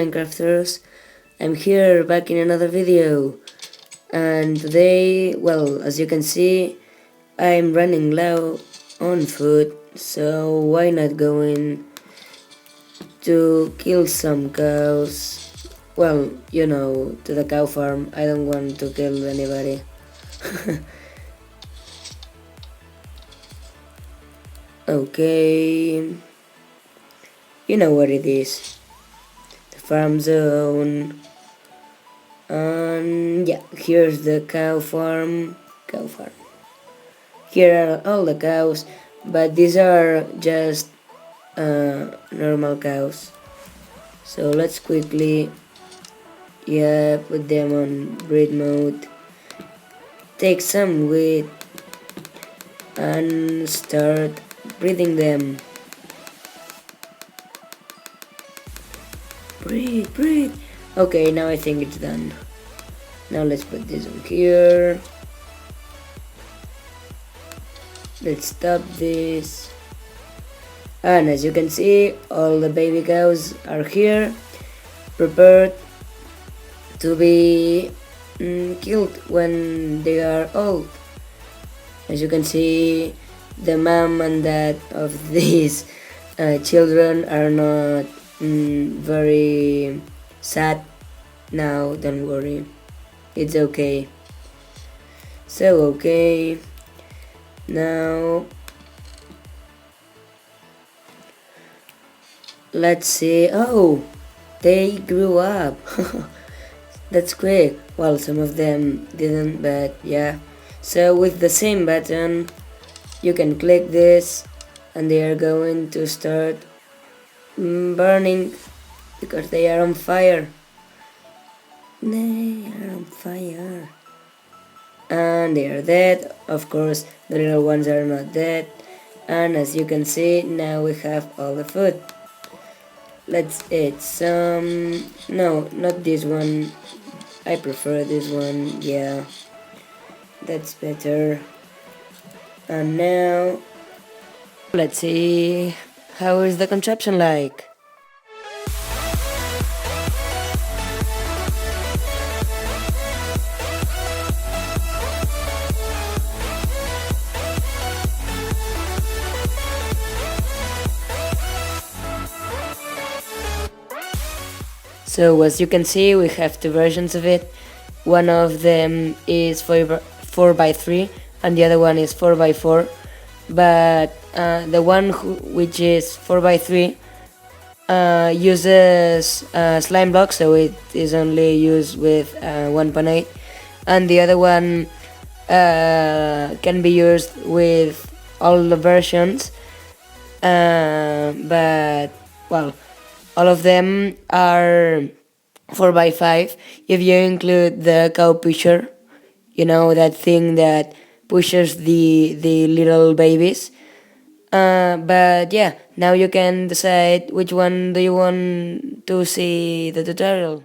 Minecrafters. I'm here back in another video, and today, well, as you can see, I'm running low on food, so why not going to kill some cows? Well, you know, to the cow farm. I don't want to kill anybody. Okay, you know what it is. The farm zone. And yeah, here's the cow farm. Here are all the cows, but these are just normal cows. So let's quickly, yeah, put them on breed mode. Take some wheat and start breeding them. Breed. Okay, now I think it's done. Now let's put this on here. Let's stop this. And as you can see, all the baby cows are here, prepared to be killed when they are old. As you can see, the mom and dad of these children are not very sad now. Don't worry, it's okay. So okay, now let's see. Oh, they grew up. That's quick. Well, some of them didn't, but yeah. So with the same button, you can click this and they are going to start burning because they are on fire. They are on fire. And they are dead. Of course, the little ones are not dead. And as you can see, now we have all the food. Let's eat some. No, not this one. I prefer this one. Yeah, that's better. And now let's see how is the contraption like. So as you can see, we have two versions of it. One of them is 4x3 and the other one is 4x4. But the one which is 4x3 uses slime block, so it is only used with 1.8, and the other one can be used with all the versions, but well, all of them are 4x5 if you include the cow pusher, you know, that thing that pushes the little babies. But yeah, now you can decide which one do you want to see the tutorial.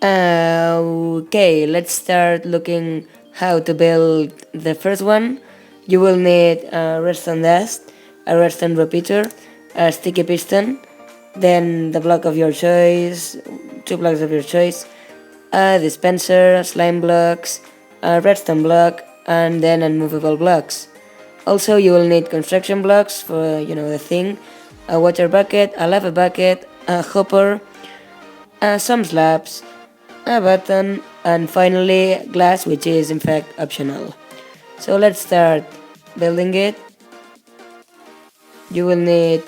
Okay, let's start looking how to build the first one. You will need redstone dust, a redstone repeater, a sticky piston, then the block of your choice, two blocks of your choice, a dispenser, slime blocks, a redstone block, and then unmovable blocks. Also, you will need construction blocks for, you know, the thing, a water bucket, a lava bucket, a hopper, some slabs, a button, and finally glass, which is in fact optional. So let's start building it. You will need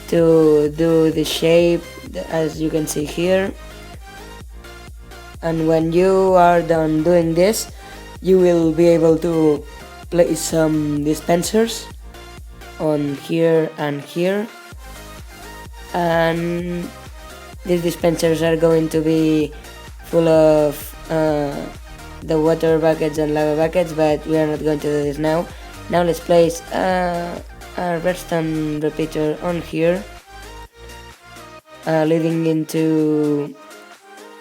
to do the shape as you can see here, and when you are done doing this, you will be able to place some dispensers on here and here, and these dispensers are going to be full of the water buckets and lava buckets, but we are not going to do this now. Now let's place a redstone repeater on here, leading into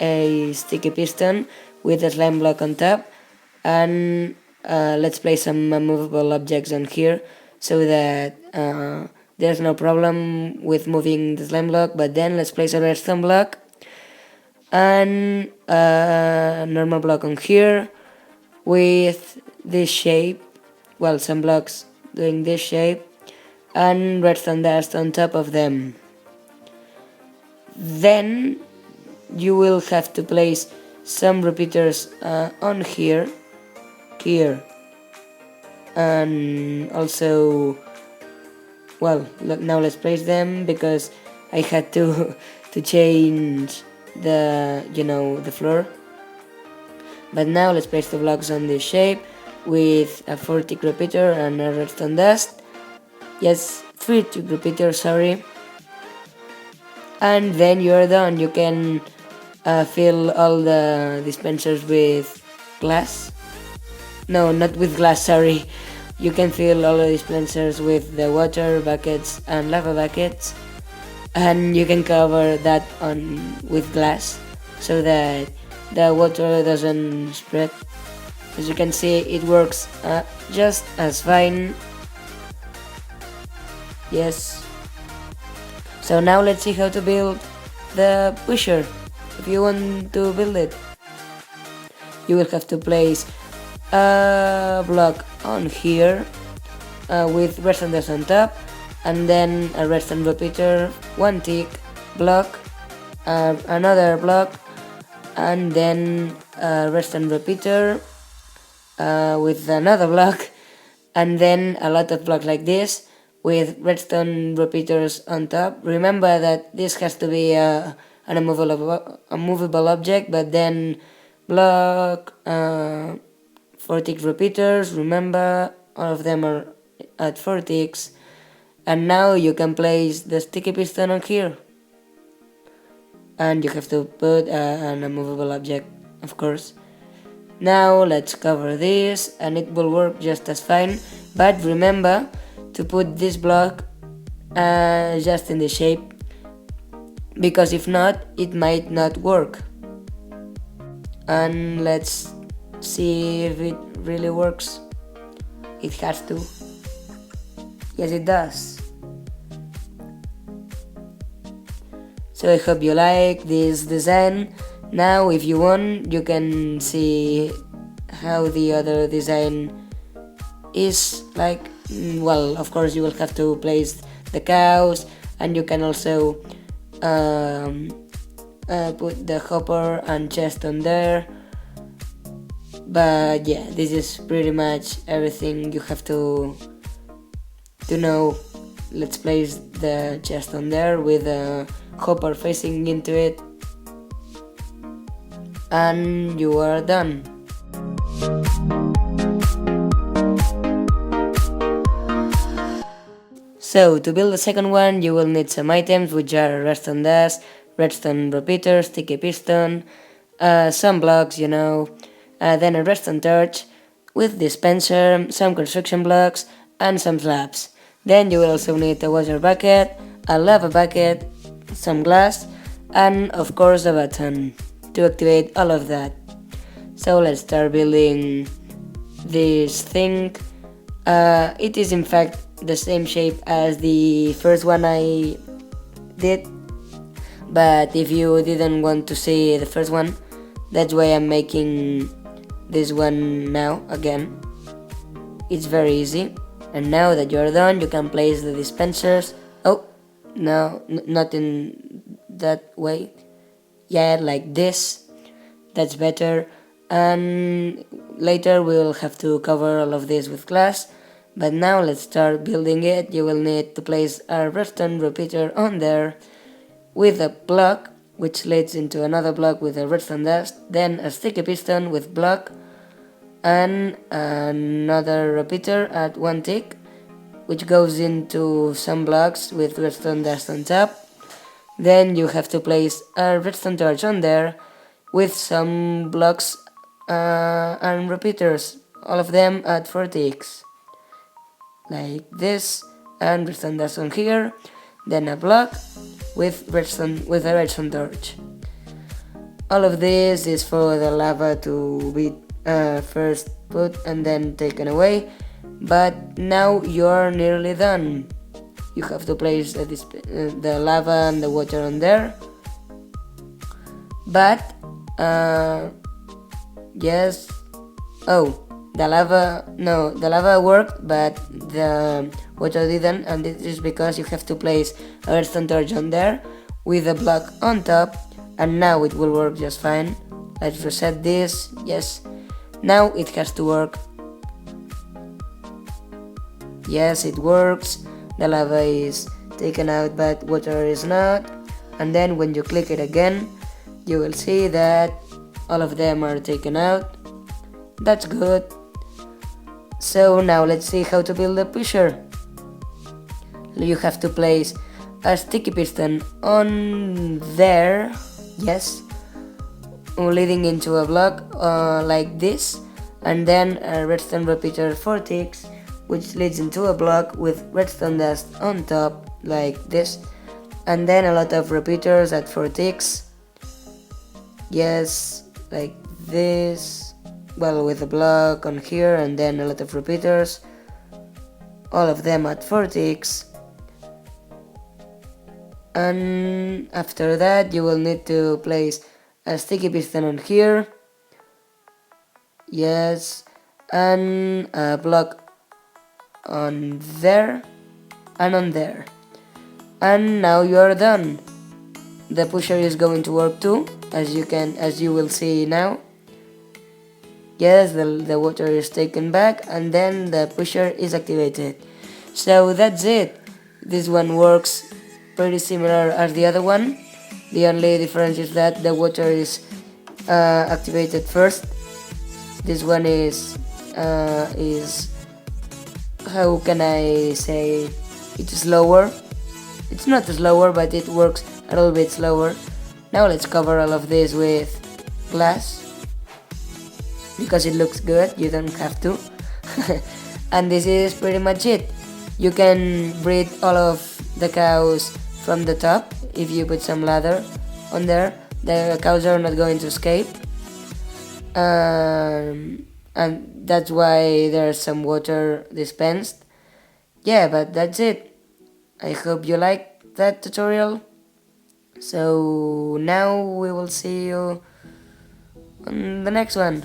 a sticky piston with a slime block on top, and let's place some movable objects on here so that there's no problem with moving the slime block, but then let's place a redstone block and a normal block on here with this shape, well, some blocks doing this shape, and redstone dust on top of them. Then you will have to place some repeaters on here, and also, well, now let's place them because I had to to change the the floor. But now let's place the blocks on this shape with a 4 tick repeater and a redstone dust. Yes, 3 tick repeater, sorry. And then you're done. You can fill all the dispensers with glass. No, not with glass, sorry. You can fill all the dispensers with the water buckets and lava buckets, and you can cover that on with glass so that the water doesn't spread. As you can see, it works just as fine. Yes. So now let's see how to build the pusher. If you want to build it, you will have to place a block on here with redstone dust on top, and then a redstone repeater, 1 tick block, another block, and then a redstone repeater with another block, and then a lot of blocks like this with redstone repeaters on top. Remember that this has to be a movable object, but then block 4 tick repeaters. Remember, all of them are at 4 ticks. And now you can place the sticky piston on here. And you have to put an immovable object, of course. Now let's cover this, and it will work just as fine. But remember to put this block just in the shape, because if not, it might not work. And let's see if it really works. It has to. Yes, it does. So I hope you like this design. Now if you want, you can see how the other design is like. Well, of course you will have to place the cows, and you can also put the hopper and chest on there. But yeah, this is pretty much everything you have to know. Let's place the chest on there with a hopper facing into it, and you are done. So to build the second one, you will need some items, which are redstone dust, redstone repeater, sticky piston, some blocks, then a redstone torch with dispenser, some construction blocks, and some slabs. Then you will also need a water bucket, a lava bucket, some glass, and of course a button to activate all of that. So let's start building this thing. It is in fact the same shape as the first one I did, but if you didn't want to see the first one, that's why I'm making this one now again. It's very easy. And now that you're done, you can place the dispensers. Oh, no, not in that way. Yeah, like this. That's better. And later we'll have to cover all of this with glass. But now let's start building it. You will need to place a redstone repeater on there with a block, which leads into another block with a redstone dust, then a sticky piston with block, and another repeater at 1 tick, which goes into some blocks with redstone dust on top. Then you have to place a redstone torch on there with some blocks and repeaters, all of them at 4 ticks. Like this, and redstone dust on here, then a block with a redstone torch. All of this is for the lava to be first put and then taken away, but now you're nearly done. you have to place the lava and the water on there. But yes, oh, the lava worked, but the water didn't, and this is because you have to place a redstone torch on there with a block on top, and now it will work just fine. Let's reset this. Yes, now it has to work. Yes, it works. The lava is taken out, but water is not. And then when you click it again, you will see that all of them are taken out. That's good. So now let's see how to build a pusher. You have to place a sticky piston on there. Yes, leading into a block like this, and then a redstone repeater for ticks, which leads into a block with redstone dust on top like this, and then a lot of repeaters at 4 ticks. Yes, like this, well, with a block on here, and then a lot of repeaters, all of them at 4 ticks. And after that you will need to place a sticky piston on here. Yes, and a block on there and on there. And now you are done. The pusher is going to work too, as you will see now. Yes, the water is taken back, and then the pusher is activated. So that's it. This one works pretty similar as the other one. The only difference is that the water is activated first. This one is how can I say, it's slower. It's not slower, but it works a little bit slower. Now let's cover all of this with glass, because it looks good, you don't have to. And this is pretty much it. You can breed all of the cows from the top if you put some ladder on there. The cows are not going to escape, and that's why there's some water dispensed. Yeah, but that's it. I hope you liked that tutorial. So now we will see you on the next one.